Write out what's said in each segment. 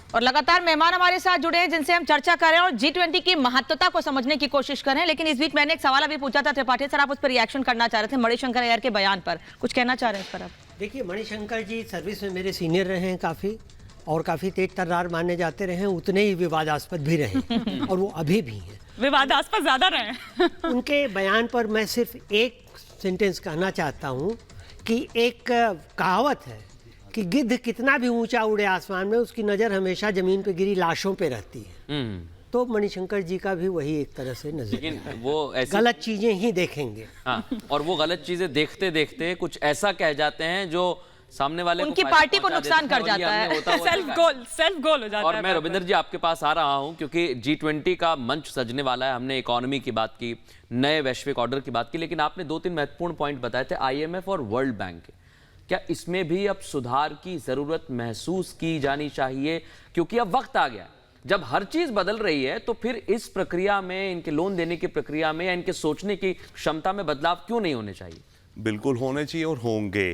और लगातार मेहमान हमारे साथ जुड़े हैं जिनसे हम चर्चा कर रहे हैं और G20 की महत्वता को समझने की कोशिश कर रहे हैं। लेकिन इस बीच मैंने एक सवाल अभी पूछा था त्रिपाठी सर, आप उस पर रिएक्शन करना चाह रहे थे मणिशंकर अय्यर के बयान पर, कुछ कहना चाह रहे हैं इस पर आप? देखिए, मणिशंकर जी सर्विस में मेरे सीनियर रहे हैं काफ़ी, और काफ़ी तेज तर्रार माने जाते रहे हैं, उतने ही विवादास्पद भी रहे और वो अभी भी हैं। विवादास्पद ज़्यादा रहे उनके बयान पर मैं सिर्फ एक सेंटेंस कहना चाहता हूँ कि एक कहावत है कि गिद्ध कितना भी ऊंचा उड़े आसमान में, उसकी नज़र हमेशा ज़मीन पे गिरी लाशों पे रहती है। तो मणिशंकर जी का भी वही एक तरह से नजर, लेकिन वो ऐसी गलत चीज़ें ही देखेंगे। हाँ, और वो गलत चीजें देखते देखते कुछ ऐसा कह जाते हैं जो सामने वाले उनकी पार्टी को नुकसान कर जाता है, सेल्फ गोल हो जाता है। और मैं रविंदर जी आपके पास आ रहा हूं क्योंकि G20 का मंच सजने वाला है। हमने इकोनॉमी की बात की, नए वैश्विक ऑर्डर की बात की, लेकिन आपने 2-3 महत्वपूर्ण पॉइंट बताए थे IMF और वर्ल्ड बैंक के। क्या इसमें भी अब सुधार की जरूरत महसूस की जानी चाहिए? क्योंकि अब वक्त आ गया, जब हर चीज बदल रही है तो फिर इस प्रक्रिया में, इनके लोन देने की प्रक्रिया में या इनके सोचने की क्षमता में बदलाव क्यों नहीं होने चाहिए? बिल्कुल होने चाहिए और होंगे।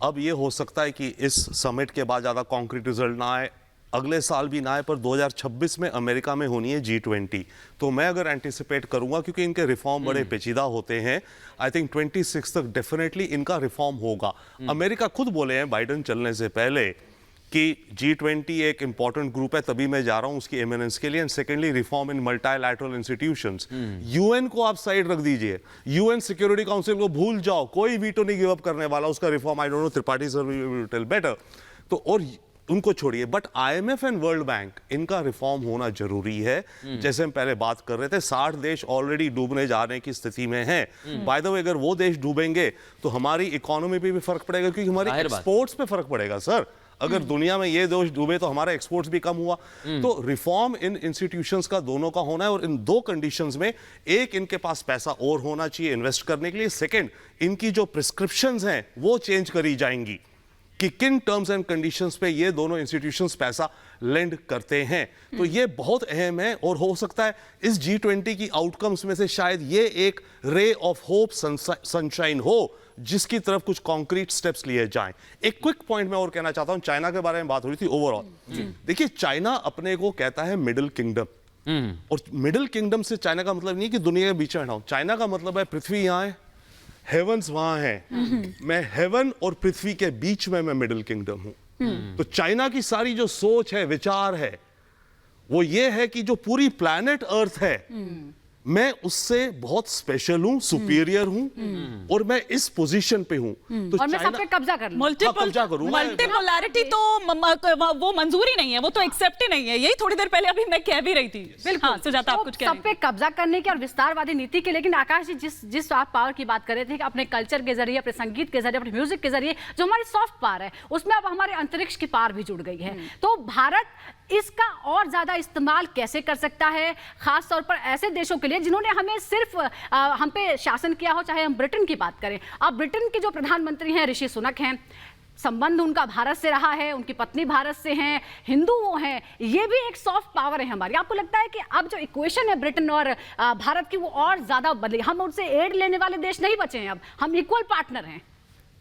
अब ये हो सकता है कि इस समिट के बाद ज्यादा कॉन्क्रीट रिजल्ट ना आए, अगले साल भी ना आए, पर 2026 में अमेरिका में होनी है G20। तो मैं अगर एंटिसिपेट करूंगा, क्योंकि इनके रिफॉर्म बड़े पेचीदा होते हैं, आई थिंक 26 तक डेफिनेटली इनका रिफॉर्म होगा। अमेरिका खुद बोले हैं बाइडेन चलने से पहले कि G20 एक इंपॉर्टेंट ग्रुप है, तभी मैं जा रहा हूं उसकी एमिनेंस के लिए, and secondly reform in multilateral institutions. UN को आप साइड रख दीजिए, यूएन सिक्योरिटी काउंसिल को भूल जाओ, कोई वीटो नहीं गिव अप करने वाला उसका reform. I don't know, Tripathi sir will tell better. तो और उनको छोड़िए, but IMF and world bank, इनका रिफॉर्म होना जरूरी है। जैसे हम पहले बात कर रहे थे, 60 देश ऑलरेडी डूबने जाने की स्थिति में हैं। बाय द वे, अगर वो देश डूबेंगे तो हमारी इकोनॉमी पे भी फर्क पड़ेगा, क्योंकि हमारी एक्सपोर्ट्स पे फर्क पड़ेगा सर। अगर दुनिया में ये देश डूबे तो हमारा एक्सपोर्ट्स भी कम हुआ। तो रिफॉर्म इन इंस्टीट्यूशंस का दोनों का होना है, और इन दो कंडीशंस में, एक, इनके पास पैसा और होना चाहिए इन्वेस्ट करने के लिए, सेकंड, इनकी जो प्रिस्क्रिप्शंस हैं वो चेंज करी जाएंगी कि किन टर्म्स एंड कंडीशंस पे ये दोनों इंस्टीट्यूशंस पैसा लेंड करते हैं। तो ये बहुत अहम है, और हो सकता है इस G20 की आउटकम्स में से शायद ये एक रे ऑफ होप, सनशाइन हो, जिसकी तरफ कुछ कॉन्क्रीट स्टेप्स लिए जाएं। एक क्विक पॉइंट मैं और कहना चाहता हूं, चाइना के बारे में बात हो रही थी ओवरऑल। देखिए, चाइना अपने को कहता है मिडिल किंगडम, और मिडिल किंगडम से चाइना का मतलब नहीं कि दुनिया के बीच में हटाओ। चाइना का मतलब है पृथ्वी यहां है, हेवंस वहां है, मैं हेवन और पृथ्वी के बीच में मैं मिडिल किंगडम हूं। तो चाइना की सारी जो सोच है, विचार है, वो ये है कि जो पूरी प्लैनेट अर्थ है, मैं उससे बहुत स्पेशल हूं, सुपीरियर हूं, और मैं इस पोजीशन पे हूं। तो और मैं सब पे कब्जा कर लूं। मल्टीपोलैरिटी तो वो मंजूरी नहीं है, वो तो एक्सेप्ट ही नहीं है। यही थोड़ी देर पहले अभी मैं कह भी रही थी। बिल्कुल, सुजाता, आप कुछ कह रही सब पे कब्जा करने की और विस्तारवादी नीति की। लेकिन आकाश जी, जिस आप पावर की बात कर रहे थे कि अपने कल्चर के जरिए, अपने संगीत के जरिए, अपने म्यूजिक के जरिए जो हमारी सॉफ्ट पावर है, उसमें अब हमारे अंतरिक्ष की पावर भी जुड़ गई है। तो भारत इसका और ज्यादा इस्तेमाल कैसे कर सकता है, खास तौर पर ऐसे देशों के लिए जिन्होंने हमें सिर्फ हम पे शासन किया हो? चाहे हम ब्रिटेन की बात करें, अब ब्रिटेन के जो प्रधानमंत्री हैं ऋषि सुनक हैं, संबंध उनका भारत से रहा है, उनकी पत्नी भारत से हैं, हिंदू वो हैं, ये भी एक सॉफ्ट पावर है हमारी। आपको लगता है कि अब जो इक्वेशन है ब्रिटेन और भारत की, वो और ज्यादा बदली? हम उनसे एड लेने वाले देश नहीं बचे हैं, अब हम इक्वल पार्टनर हैं।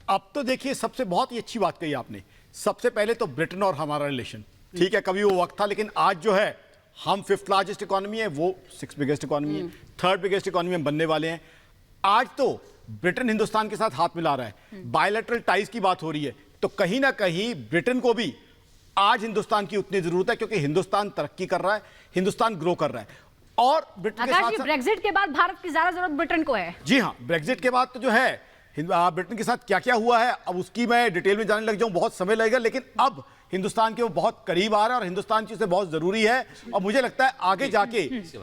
अब तो देखिए, सबसे बहुत ही अच्छी बात कही आपने। सबसे पहले तो ब्रिटेन और हमारा रिलेशन, ठीक है, कभी वो वक्त था, लेकिन आज जो है, हम 5th लार्जेस्ट इकोनॉमी है, वो 6th बिगेस्ट इकोनॉमी है, 3rd बिगेस्ट इकोनॉमी में बनने वाले हैं। आज तो ब्रिटेन हिंदुस्तान के साथ हाथ मिला रहा है, बायलैटरल टाइज की बात हो रही है। तो कहीं ना कहीं ब्रिटेन को भी आज हिंदुस्तान की उतनी जरूरत है, क्योंकि हिंदुस्तान तरक्की कर रहा है, हिंदुस्तान ग्रो कर रहा है। और ब्रिटेन के साथ ब्रेक्जिट के बाद भारत की ज्यादा जरूरत ब्रिटेन को है। जी हाँ, ब्रेक्जिट के बाद तो जो है ब्रिटेन के साथ क्या क्या हुआ है, अब उसकी मैं डिटेल में जाने लग जाऊं, बहुत समय लगेगा। लेकिन अब हिंदुस्तान के वो बहुत करीब आ रहा है, और हिंदुस्तान की उसे बहुत जरूरी है। और मुझे लगता है आगे जाके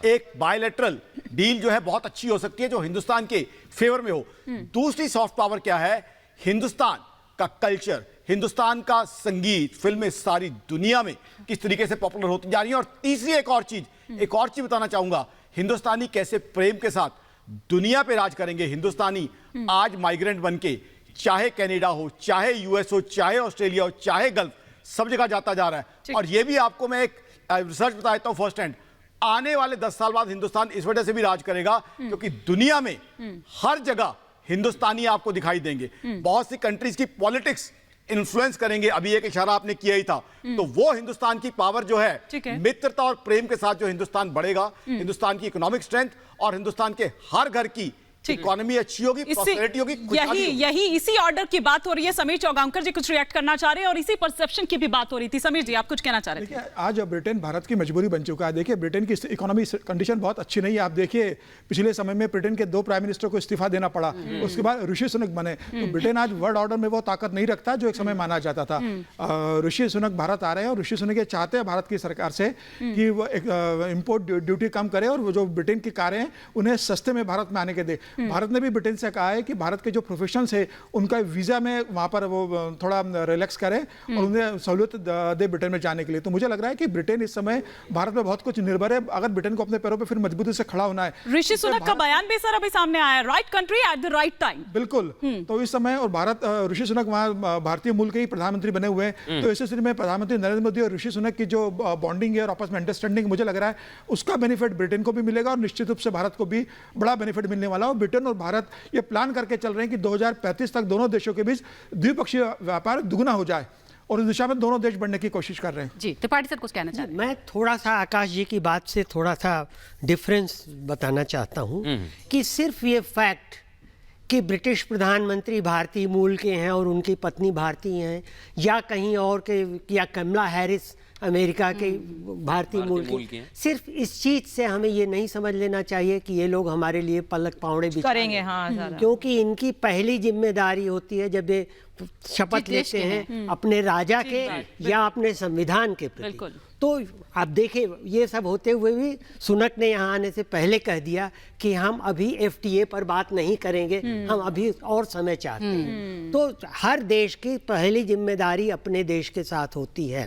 एक बायलैटरल डील जो है बहुत अच्छी हो सकती है, जो हिंदुस्तान के फेवर में हो। दूसरी सॉफ्ट पावर क्या है? हिंदुस्तान का कल्चर, हिंदुस्तान का संगीत, फिल्में सारी दुनिया में किस तरीके से पॉपुलर होती जा रही है। और तीसरी एक और चीज बताना चाहूंगा, हिंदुस्तानी कैसे प्रेम के साथ दुनिया पे राज करेंगे। हिंदुस्तानी आज माइग्रेंट बनके, चाहे कनाडा हो, चाहे यूएस हो, चाहे ऑस्ट्रेलिया हो, चाहे गल्फ, सब जगह जाता जा रहा है। और ये भी आपको मैं एक रिसर्च बता देता हूं फर्स्ट हैंड, आने वाले 10 साल बाद हिंदुस्तान इस वजह से भी राज करेगा क्योंकि दुनिया में हर जगह हिंदुस्तानी आपको दिखाई देंगे। बहुत सी कंट्रीज की पॉलिटिक्स इन्फ्लुएंस करेंगे, अभी एक इशारा आपने किया ही था, तो वो हिंदुस्तान की पावर जो ठीक है, है। मित्रता और प्रेम के साथ जो हिंदुस्तान बढ़ेगा, हिंदुस्तान की इकोनॉमिक स्ट्रेंथ और हिंदुस्तान के हर घर की इकोनॉमी अच्छी होगी, प्रॉस्पेरिटी होगी, खुशहाली होगी। यही इसी ऑर्डर की बात हो रही है। समीर चौगांवकर जी कुछ रिएक्ट करना चाह रहे हैं और इसी परसेप्शन की भी बात हो रही थी। समीर जी, आप कुछ कहना चाह रहे थे? देखिए, आज ब्रिटेन भारत की मजबूरी बन चुका है। देखिए, ब्रिटेन की इकोनॉमी कंडीशन बहुत अच्छी नहीं है। आप देखिए, पिछले समय में ब्रिटेन के 2 प्राइम मिनिस्टर को इस्तीफा देना पड़ा, उसके बाद ऋषि सुनक बने। तो ब्रिटेन आज वर्ल्ड ऑर्डर में वो ताकत नहीं रखता जो एक समय माना जाता था। ऋषि सुनक भारत आ रहे हैं और ऋषि सुनक ये चाहते हैं भारत की सरकार से कि वो इम्पोर्ट ड्यूटी कम करे और वो जो ब्रिटेन की कारें हैं उन्हें सस्ते में भारत में आने के दे। भारत ने भी ब्रिटेन से कहा है कि भारत के जो प्रोफेशनल्स है उनका वीजा में वहां पर वो थोड़ा रिलैक्स करे और उन्हें सहूलियत दे ब्रिटेन में जाने के लिए। तो मुझे लग रहा है कि ब्रिटेन इस समय भारत में बहुत कुछ निर्भर है। अगर ब्रिटेन को अपने पैरों पे फिर मजबूती से खड़ा होना है। ऋषि सुनक का बयान भी सर अभी सामने आया है, right country at the right time. बिल्कुल। तो इस समय और भारत ऋषि सुनक वहाँ भारतीय मूल के ही प्रधानमंत्री बने हुए हैं। तो इस स्थिति में प्रधानमंत्री नरेंद्र मोदी और ऋषि सुनक की जो बॉन्डिंग है और आपस में अंडरस्टैंडिंग, मुझे लग रहा है उसका बेनिफिट ब्रिटेन को भी मिलेगा और निश्चित रूप से भारत को भी बड़ा बेनिफिट मिलने वाला है। और ब्रिटेन और भारत ये प्लान करके चल रहे हैं कि 2035 तक दोनों देशों के बीच द्विपक्षीय व्यापार दुगुना हो जाए और इस दिशा में दोनों देश बढ़ने की कोशिश कर रहे हैं। जी, त्रिपाठी सर कुछ कहना चाह रहे हैं? मैं थोड़ा सा आकाश जी की बात से थोड़ा सा डिफरेंस बताना चाहता हूँ कि सिर्फ ये फैक्ट कि ब्रिटिश प्रधानमंत्री भारतीय मूल के हैं और उनकी पत्नी भारतीय हैं, या कहीं और के, या कमला हैरिस अमेरिका के भारतीय मूल के, सिर्फ इस चीज से हमें ये नहीं समझ लेना चाहिए कि ये लोग हमारे लिए पलक पावड़े करेंगे। हाँ, सारा। क्योंकि इनकी पहली जिम्मेदारी होती है जब ये शपथ लेते हैं अपने राजा के या अपने संविधान के प्रति। तो आप देखिए, ये सब होते हुए भी सुनक ने यहाँ आने से पहले कह दिया कि हम अभी FTA पर बात नहीं करेंगे, हम अभी और समय चाहते हैं। तो हर देश की पहली जिम्मेदारी अपने देश के साथ होती है।